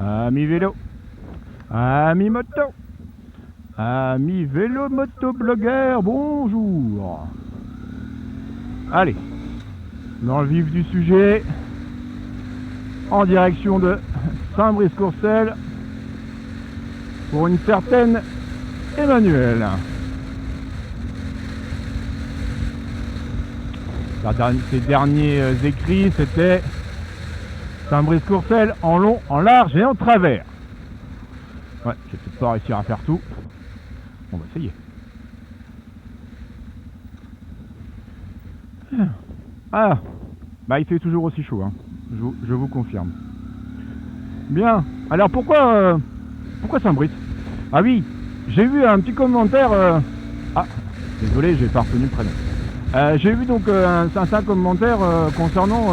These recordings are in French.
Amis vélo, amis moto, amis vélo moto blogueurs, bonjour. Allez, dans le vif du sujet, en direction de Saint-Brice-Courcelles pour une certaine Emmanuel. Ses derniers écrits, c'était Saint-Brice-Courcelles en long, en large et en travers. Ouais, je vais peut-être pas réussir à faire tout. On va essayer. Ah, bah il fait toujours aussi chaud, hein. Je vous confirme. Bien, alors pourquoi Saint-Brice? Ah oui, j'ai vu un petit commentaire... Ah, désolé, j'ai pas retenu le prénom. J'ai vu donc un certain commentaire concernant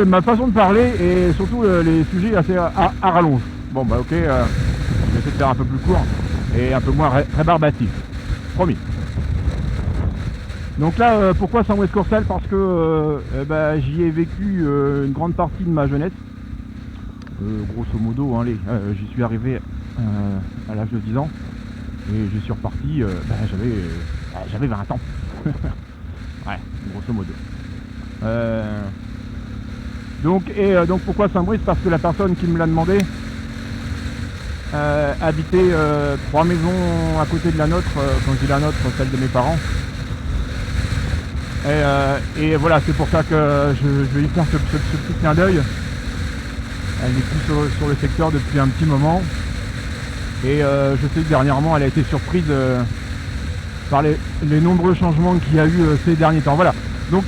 ma façon de parler et surtout les sujets assez à rallonge. Bon bah ok, je vais essayer de faire un peu plus court et un peu moins rébarbatif. Promis. Donc là, pourquoi Saint-Brice-Courcelles? Parce que j'y ai vécu une grande partie de ma jeunesse. Grosso modo, hein, j'y suis arrivé à l'âge de 10 ans et je suis reparti, j'avais 20 ans. Ouais, grosso modo. Donc pourquoi Saint-Brice? Parce que la personne qui me l'a demandé habitait 3 maisons à côté de la nôtre, quand je dis la nôtre, celle de mes parents. Et voilà, c'est pour ça que je vais lui faire ce petit clin d'œil. Elle n'est plus sur le secteur depuis un petit moment. Et je sais que dernièrement, elle a été surprise par les nombreux changements qu'il y a eu ces derniers temps. Voilà. Donc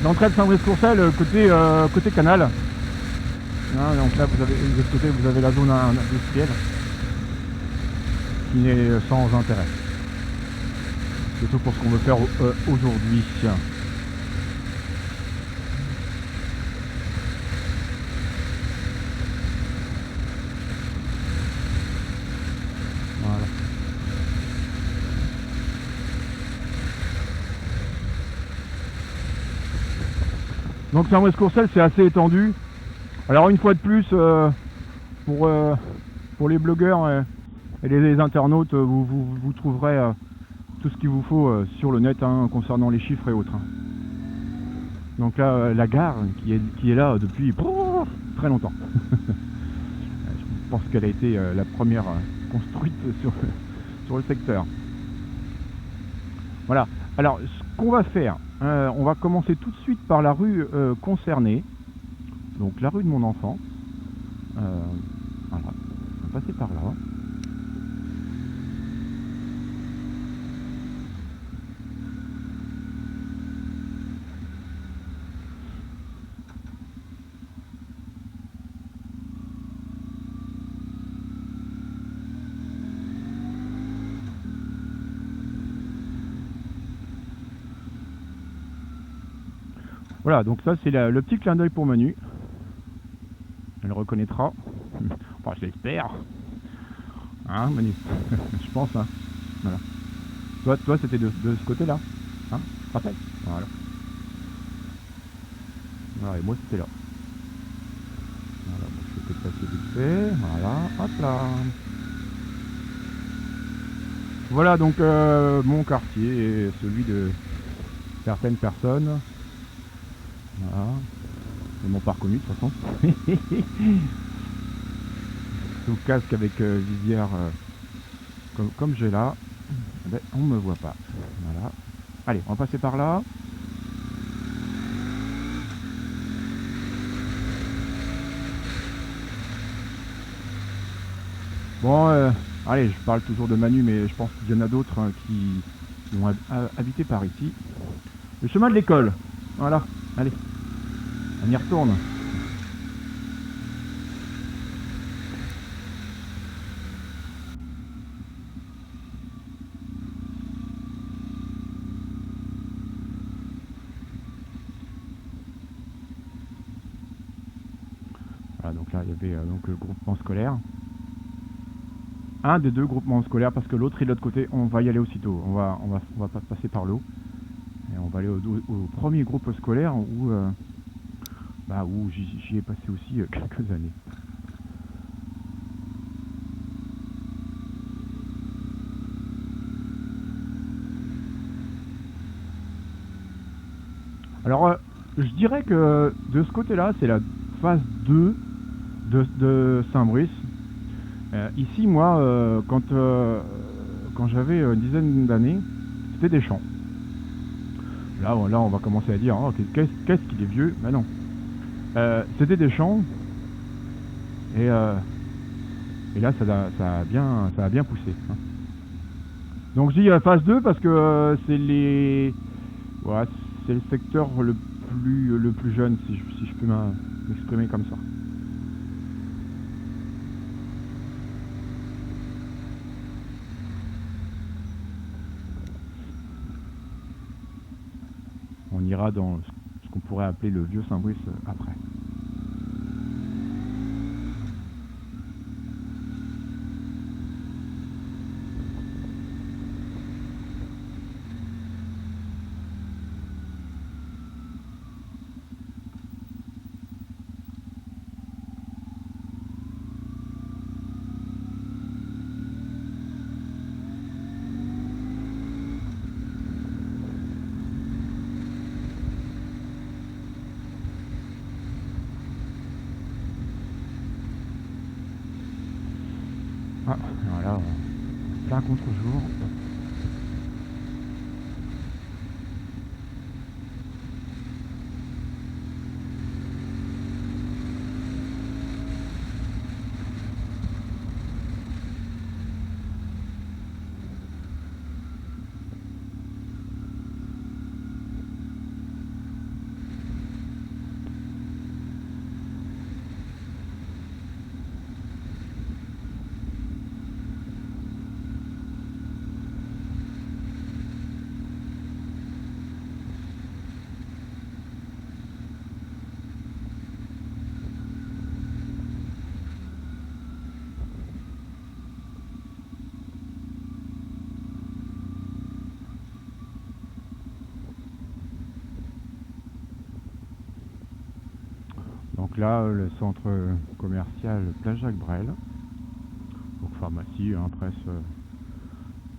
l'entrée de Saint-Brice-Courcelles, côté canal. Hein, donc là, de ce côté, vous avez la zone industrielle qui n'est sans intérêt. Surtout pour ce qu'on veut faire aujourd'hui. Voilà. Donc Saint-Brice-Courcelles, c'est assez étendu. Alors une fois de plus, pour les blogueurs et les internautes, vous trouverez tout ce qu'il vous faut sur le net, hein, concernant les chiffres et autres. Donc là, la gare qui est là depuis très longtemps. Je pense qu'elle a été la première construite sur le secteur. Voilà. Alors, ce qu'on va faire, on va commencer tout de suite par la rue concernée. Donc la rue de mon enfant. Voilà. On va passer par là. Voilà, donc ça c'est le petit clin d'œil pour Manu. Elle reconnaîtra. Enfin, je l'espère. Hein, Manu? Je pense, hein. Voilà. Toi c'était de ce côté-là. Hein? Tu te rappelles? Voilà. Voilà, et moi c'était là. Voilà, bon, je vais peut-être passer vite fait. Voilà, hop là. Voilà donc mon quartier et celui de certaines personnes. Voilà. Ils m'ont pas reconnu de toute façon. Sous casque avec visière comme j'ai là, ben, on me voit pas. Voilà. Allez, on va passer par là. Bon, allez, je parle toujours de Manu, mais je pense qu'il y en a d'autres qui vont habiter par ici. Le chemin de l'école. Voilà, allez, on y retourne. Voilà, donc là il y avait donc le groupement scolaire. Un des deux groupements scolaires, parce que l'autre est de l'autre côté. On va y aller aussitôt. On va pas passer par l'eau. Et on va aller au premier groupe scolaire où Bah, où j'y ai passé aussi quelques années. Alors, je dirais que de ce côté-là, c'est la phase 2 de Saint-Brice. Ici, moi, quand j'avais une dizaine d'années, c'était des champs. Là, on va commencer à dire, oh, qu'est-ce qu'il est vieux? Mais non. C'était des champs, et là, ça a bien poussé. Hein. Donc, je dis phase 2 parce que voilà, c'est le secteur le plus jeune, si je peux m'exprimer comme ça. On ira dans ce qu'on pourrait appeler le vieux Saint-Brice après. Ah, voilà, plein contre-jour. Donc là, le centre commercial Place Jacques Brel. Donc pharmacie, hein, presse,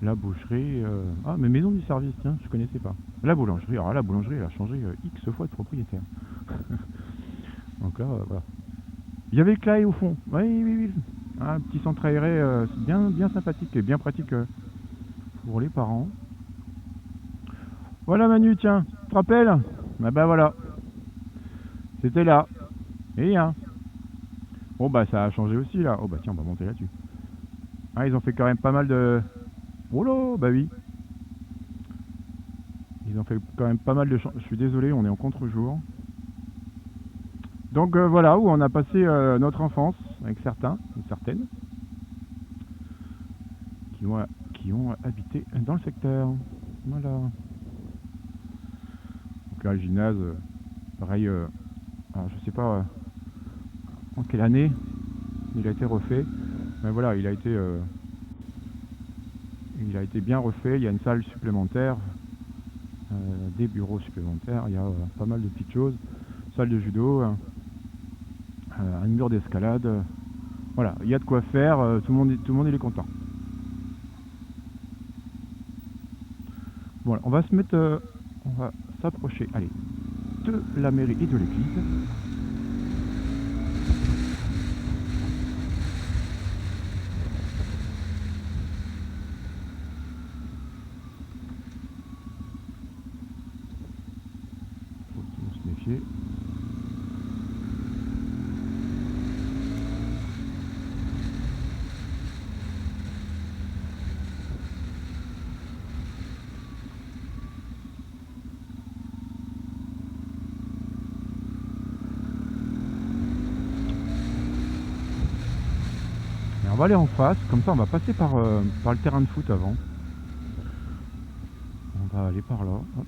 la boucherie. Ah, mais maison du service, tiens, je connaissais pas. La boulangerie, alors la boulangerie, elle a changé X fois de propriétaire. Donc là, voilà. Il y avait le Clay au fond. Oui, oui, oui. Un petit centre aéré bien sympathique et bien pratique pour les parents. Voilà Manu, tiens, tu te rappelles? Ah bah voilà, c'était là. Et hein. Bon bah ça a changé aussi là. Oh bah tiens, on va monter là-dessus. Ah, ils ont fait quand même pas mal de... Oh là, bah oui. Ils ont fait quand même pas mal de... Je suis désolé, on est en contre-jour. Donc voilà, où on a passé notre enfance avec certains, ou certaines, qui ont habité dans le secteur. Voilà. Donc là, le gymnase, pareil, alors, je sais pas en quelle année il a été refait, mais voilà, il a été bien refait. Il y a une salle supplémentaire, des bureaux supplémentaires, il y a pas mal de petites choses, salle de judo, un mur d'escalade, voilà, il y a de quoi faire, tout le monde il est content. Voilà, on va se mettre, on va s'approcher, allez, de la mairie et de l'église. Faut se méfier. On va aller en face, comme ça on va passer par le terrain de foot avant. On va aller par là. Hop.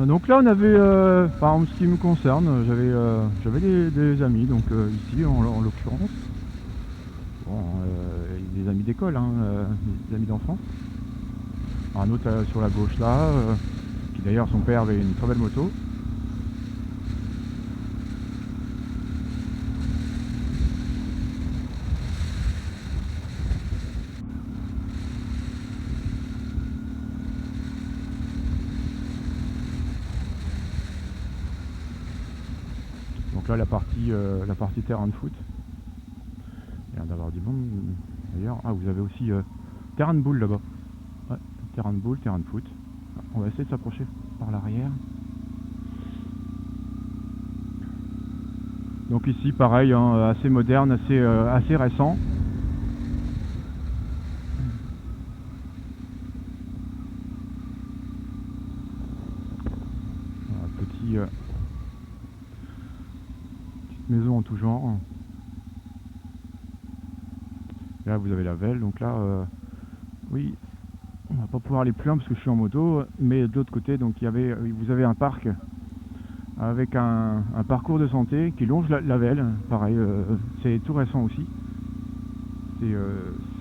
Donc là on avait, en ce qui me concerne, j'avais des amis, donc ici en l'occurrence, bon, des amis d'école, hein, des amis d'enfance. Un autre sur la gauche là, qui d'ailleurs son père avait une très belle moto. Donc là la partie terrain de foot. Il y a l'air d'avoir du monde d'ailleurs. Ah, vous avez aussi terrain de boule là-bas. Ouais, terrain de boule, terrain de foot. On va essayer de s'approcher par l'arrière. Donc ici pareil, hein, assez moderne, assez récent. Voilà, petite maison en tout genre. Et là vous avez la Velle, donc là oui, on va pas pouvoir aller plus loin parce que je suis en moto, mais de l'autre côté donc vous avez un parc avec un parcours de santé qui longe la Velle, pareil, c'est tout récent aussi,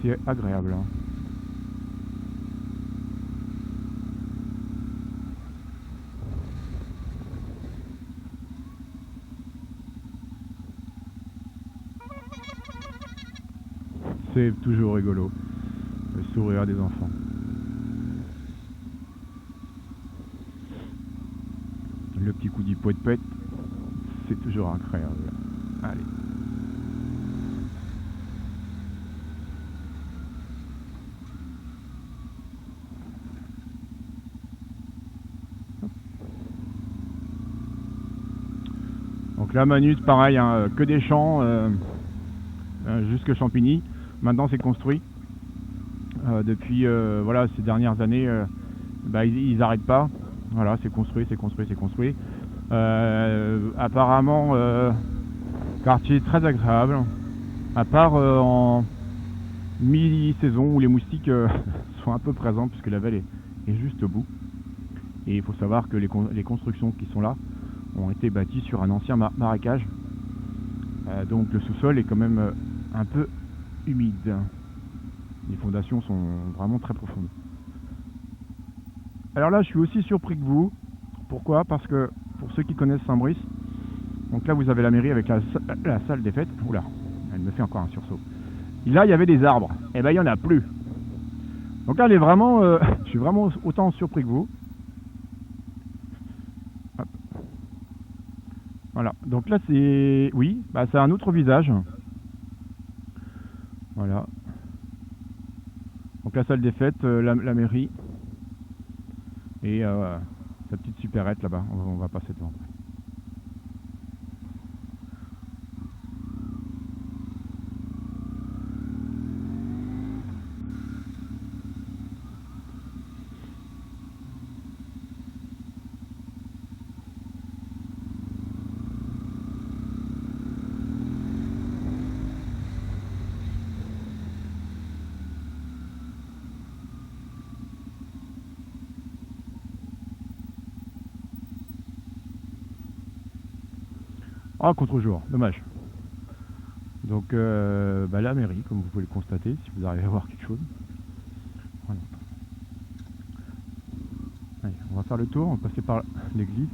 c'est agréable. Hein. C'est toujours rigolo, le sourire des enfants. Le petit coup du poète-poète, c'est toujours incroyable. Allez. Donc là, Manus, pareil, hein, que des champs, jusque Champigny. Maintenant, c'est construit. Depuis voilà, ces dernières années, ils n'arrêtent pas. Voilà, c'est construit, c'est construit, c'est construit. Apparemment, quartier très agréable. À part en mi-saison où les moustiques sont un peu présents puisque la vallée est juste au bout. Et il faut savoir que les constructions qui sont là ont été bâties sur un ancien marécage. Donc le sous-sol est quand même un peu humide. Les fondations sont vraiment très profondes. Alors là, je suis aussi surpris que vous. Pourquoi? Parce que pour ceux qui connaissent Saint-Brice, donc là vous avez la mairie avec la salle des fêtes. Oula, elle me fait encore un sursaut. Et là, il y avait des arbres. Et ben, il n'y en a plus. Donc là, je suis vraiment autant surpris que vous. Hop. Voilà. Donc là, c'est... Oui, c'est un autre visage. Voilà. Donc la salle des fêtes, la mairie. Et sa petite supérette là-bas. On va passer devant. Ah, contre-jour, dommage. Donc la mairie, comme vous pouvez le constater, si vous arrivez à voir quelque chose. Voilà. Allez, on va faire le tour, on va passer par l'église.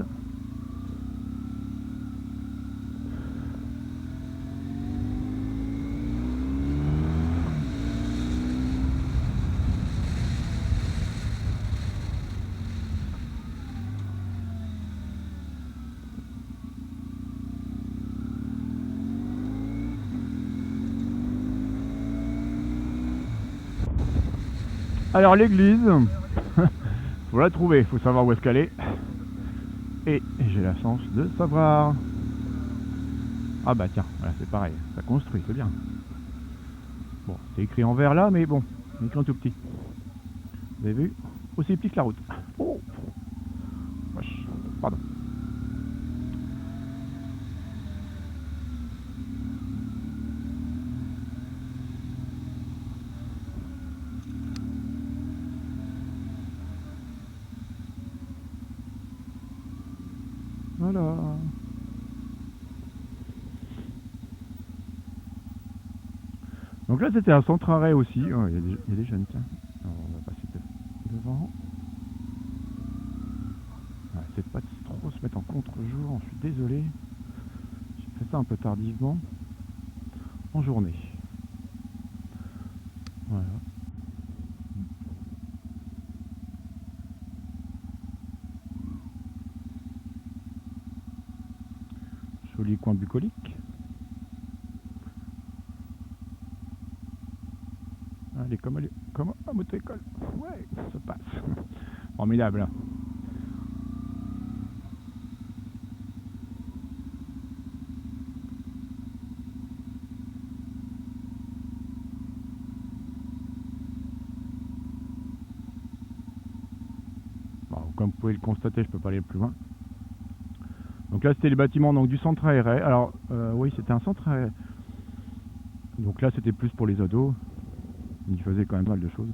Alors l'église, faut la trouver, il faut savoir où est-ce qu'elle est. Et j'ai la chance de savoir. Ah bah tiens, voilà, c'est pareil, ça construit, c'est bien. Bon, c'est écrit en vert là, mais bon, c'est écrit en tout petit. Vous avez vu? Aussi petit que la route. Oh, wesh, pardon. Voilà. Donc là c'était un centre arrêt aussi. Oh, il y a des jeunes, tiens. Alors, on va passer devant. C'est pas trop se mettre en contre-jour, je suis désolé. J'ai fait ça un peu tardivement. En journée. Voilà. Joli coin bucolique. Allez, comme à moto-école. Ouais, ça se passe. Formidable. Bon, comme vous pouvez le constater, je peux pas aller plus loin. Donc là, c'était les bâtiments donc, du centre aéré. Alors, oui, c'était un centre aéré. Donc là, c'était plus pour les ados. Ils faisaient quand même pas mal de choses.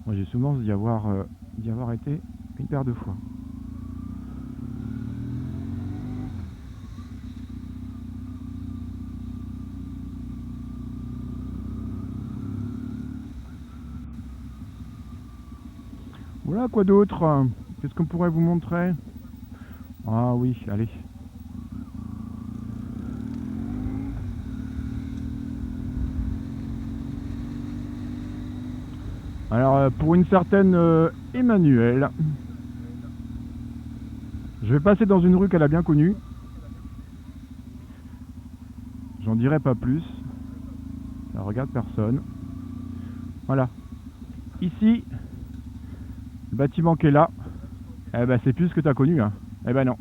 Moi, j'ai souvent d'y avoir été une paire de fois. Voilà, quoi d'autre? Qu'est-ce qu'on pourrait vous montrer? Ah oui, allez. Alors, pour une certaine Emmanuelle, je vais passer dans une rue qu'elle a bien connue. J'en dirai pas plus. Elle regarde personne. Voilà. Ici, le bâtiment qui est là, eh ben c'est plus ce que tu as connu. Hein. Eh ben non.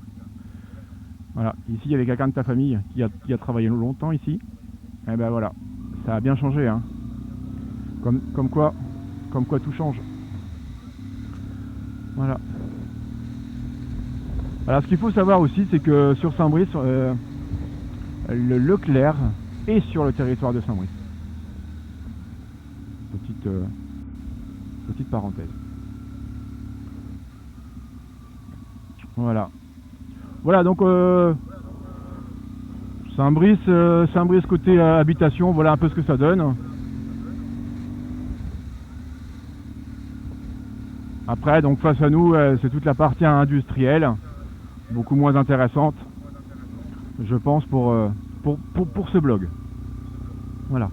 Voilà. Ici, il y avait quelqu'un de ta famille qui a travaillé longtemps ici. Eh ben voilà. Ça a bien changé. Hein. Comme quoi tout change. Voilà. Alors ce qu'il faut savoir aussi, c'est que sur Saint-Brice, le Leclerc est sur le territoire de Saint-Brice. Petite parenthèse. Voilà. Voilà donc Saint-Brice côté habitation, voilà un peu ce que ça donne. Après donc face à nous c'est toute la partie industrielle, beaucoup moins intéressante, je pense pour ce blog. Voilà.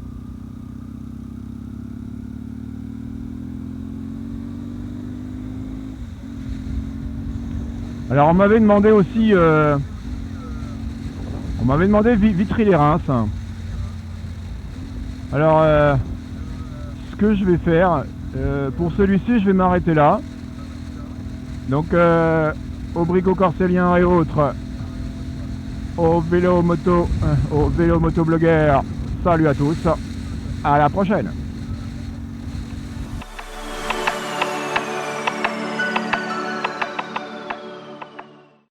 Alors on m'avait demandé aussi Vitry-les-Reims. Alors ce que je vais faire pour celui-ci, je vais m'arrêter là. Donc aux bricots corseliens et autres, aux vélo moto blogueurs, salut à tous, à la prochaine.